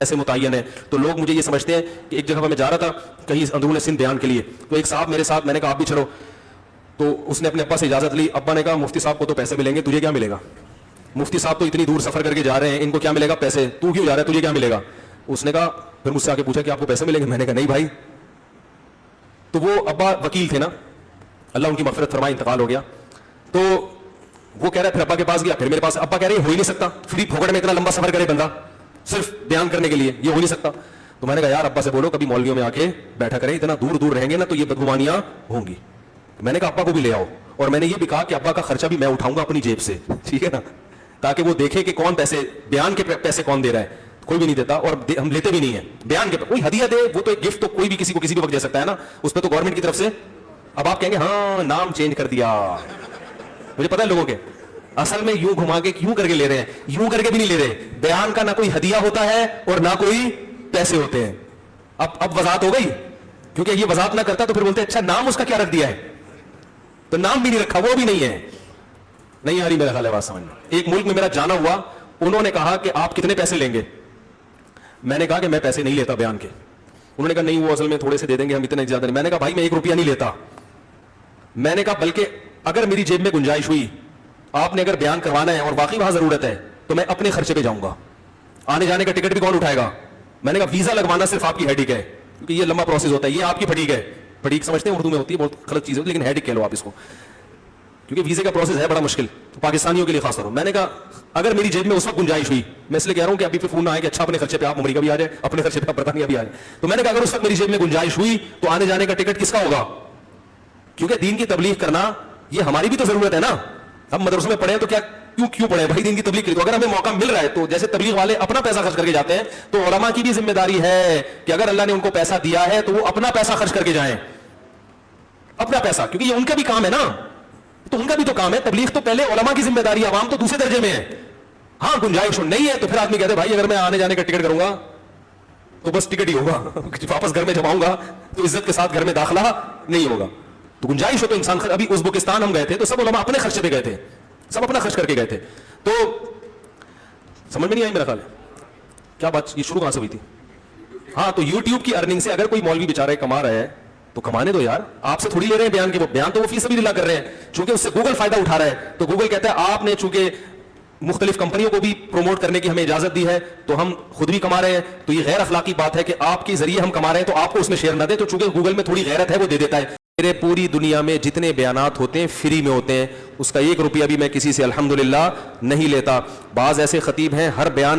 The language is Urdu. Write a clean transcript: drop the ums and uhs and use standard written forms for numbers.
ایسے متعین ہے. تو لوگ مجھے یہ سمجھتے ہیں کہ ایک جگہ میں جا رہا تھا کہیں اندرون سندھ بیان کے لیے, تو ایک صاحب میرے ساتھ, میں نے کہا آپ بھی چلو, تو اس نے اپنے ابا سے اجازت لی. ابا نے کہا مفتی صاحب کو تو پیسے ملیں گے, تجھے کیا ملے گا؟ مفتی صاحب تو اتنی دور سفر کر کے جا رہے ہیں, ان کو کیا ملے گا پیسے, تو کیوں جا رہا ہے, تجھے کیا ملے گا؟ اس نے کہا, پھر مجھ سے آ کے پوچھا کہ آپ کو پیسے ملیں گے؟ میں نے کہا نہیں بھائی. تو وہ ابا وکیل تھے نا, اللہ ان کی مغفرت فرمائے, انتقال ہو گیا. تو وہ کہہ رہا ہے, پھر ابا کے پاس گیا, پھر میرے پاس. ابا کہہ رہے ہیں ہو ہی نہیں سکتا, فری پھوکٹ میں اتنا لمبا سفر کرے بندہ صرف بیان کرنے کے لیے, یہ ہو نہیں سکتا. تو میں نے کہا یار ابا سے بولو کبھی مولویوں میں آ کے بیٹھا کریں, اتنا دور دور رہیں گے نا تو یہ بدگمانیاں ہوں گی. میں نے کہا ابا کو بھی لے آؤ, اور میں نے یہ بھی کہا کہ ابا کا خرچہ بھی میں اٹھاؤں گا اپنی جیب سے, ٹھیک ہے نا, تاکہ وہ دیکھے کہ کون پیسے, بیان کے پیسے کون دے رہا ہے. کوئی بھی نہیں دیتا, اور ہم لیتے بھی نہیں ہیں بیان کے. کوئی ہدیہ دے وہ تو ایک گفٹ تو کوئی بھی کسی کو کسی بھی وقت دے سکتا ہے نا, اس پہ تو گورنمنٹ کی طرف سے. اب آپ کہیں گے ہاں نام چینج کر دیا, مجھے پتا ہے لوگوں کے اصل میں یوں گھما کے کیوں کر کے لے رہے ہیں, یوں کر کے بھی نہیں لے رہے. بیان کا نہ کوئی ہدیہ ہوتا ہے اور نہ کوئی پیسے ہوتے ہیں. اب وضاحت ہو گئی, کیونکہ یہ وضاحت نہ کرتا تو پھر بولتے ہیں اچھا نام اس کا کیا رکھ دیا ہے, تو نام بھی نہیں رکھا, وہ بھی نہیں ہے. نہیں آ رہی میرا خیال ہے بات سمجھ میں. ایک ملک میں میرا جانا ہوا, انہوں نے کہا کہ آپ کتنے پیسے لیں گے. میں نے کہا کہ میں پیسے نہیں لیتا بیان کے. انہوں نے کہا نہیں وہ اصل میں تھوڑے سے دے دیں گے, ہم اتنے زیادہ نہیں. میں نے کہا بھائی میں 1 روپیہ نہیں لیتا. میں نے کہا بلکہ اگر میری جیب میں گنجائش ہوئی, آپ نے اگر بیان کروانا ہے اور واقعی وہاں ضرورت ہے, تو میں اپنے خرچے پہ جاؤں گا. آنے جانے کا ٹکٹ بھی کون اٹھائے گا؟ میں نے کہا ویزا لگوانا صرف آپ کی ہیڈک ہے, کیونکہ یہ لمبا پروسیس ہوتا ہے. یہ آپ کی پھٹیک ہے, پھٹیک سمجھتے ہیں اردو میں ہوتی ہے, بہت غلط چیز ہوتی ہے, لیکن ہیڈک کہہ لو آپ اس کو, کیونکہ ویزے کا پروسیس ہے بڑا مشکل پاکستانیوں کے لیے خاص طور پر. میں نے کہا اگر میری جیب میں اس وقت گنجائش ہوئی, میں اس لیے کہہ رہا ہوں کہ ابھی پھر فون نہ آئے کہ اچھا اپنے خرچے پہ آپ امریکہ بھی آ جائے, اپنے خرچے پہ آپ برطانیہ بھی آ جائے. تو میں نے کہا اگر اس وقت میری جیب میں گنجائش ہوئی تو آنے جانے کا ٹکٹ کس کا ہوگا؟ کیونکہ دین کی تبلیغ کرنا یہ ہماری بھی تو ضرورت ہے نا. ہم مدرسوں میں پڑھے تو کیا کیوں پڑھے بھائی, دین کی تبلیغ کے لیے. تو اگر ہمیں موقع مل رہا ہے تو جیسے تبلیغ والے اپنا پیسہ خرچ کر کے جاتے ہیں, تو علماء کی بھی ذمہ داری ہے کہ اگر اللہ نے ان کو پیسہ دیا ہے تو وہ اپنا پیسہ خرچ کر کے جائیں, اپنا پیسہ, کیونکہ یہ ان کا بھی کام ہے نا, تو ان کا بھی تو کام ہے. تبلیغ تو پہلے علماء کی ذمہ داری ہے, عوام تو دوسرے درجے میں ہے. ہاں گنجائش نہیں ہے تو پھر آدمی کہتے ہیں بھائی اگر میں آنے جانے کا ٹکٹ کروں گا تو بس ٹکٹ ہی ہوگا, واپس گھر میں جب آؤں گا تو عزت کے ساتھ گھر میں داخلہ نہیں ہوگا. تو گنجائش ہو تو انسان. ابھی ازبکستان ہم گئے تھے تو سب علماء اپنے خرچے پہ گئے تھے, سب اپنا خرچ کر کے گئے تھے. تو سمجھ میں نہیں آئی میرا خیال ہے کیا بات, یہ شروع کہاں سے ہوئی تھی؟ ہاں تو یوٹیوب کی ارننگ سے اگر کوئی مولوی بیچارہ کما رہا ہے تو کمانے دو یار, آپ سے تھوڑی لے رہے ہیں بیان کے. وہ بیان تو وہ فی سبیل اللہ کر رہے ہیں, چونکہ اس سے گوگل فائدہ اٹھا رہا ہے. تو گوگل کہتا ہے آپ نے چونکہ مختلف کمپنیوں کو بھی پروموٹ کرنے کی ہمیں اجازت دی ہے تو ہم خود بھی کما رہے ہیں, تو یہ غیر اخلاقی بات ہے کہ آپ کے ذریعے ہم کما رہے ہیں تو آپ کو اس میں شیئر نہ دیں. تو چونکہ گوگل میں تھوڑی غیرت ہے وہ دے دیتا ہے. میرے پوری دنیا میں جتنے بیانات ہوتے ہیں فری میں ہوتے ہیں, اس کا 1 روپیہ بھی میں کسی سے الحمدللہ نہیں لیتا. بعض ایسے خطیب ہیں ہر بیان کے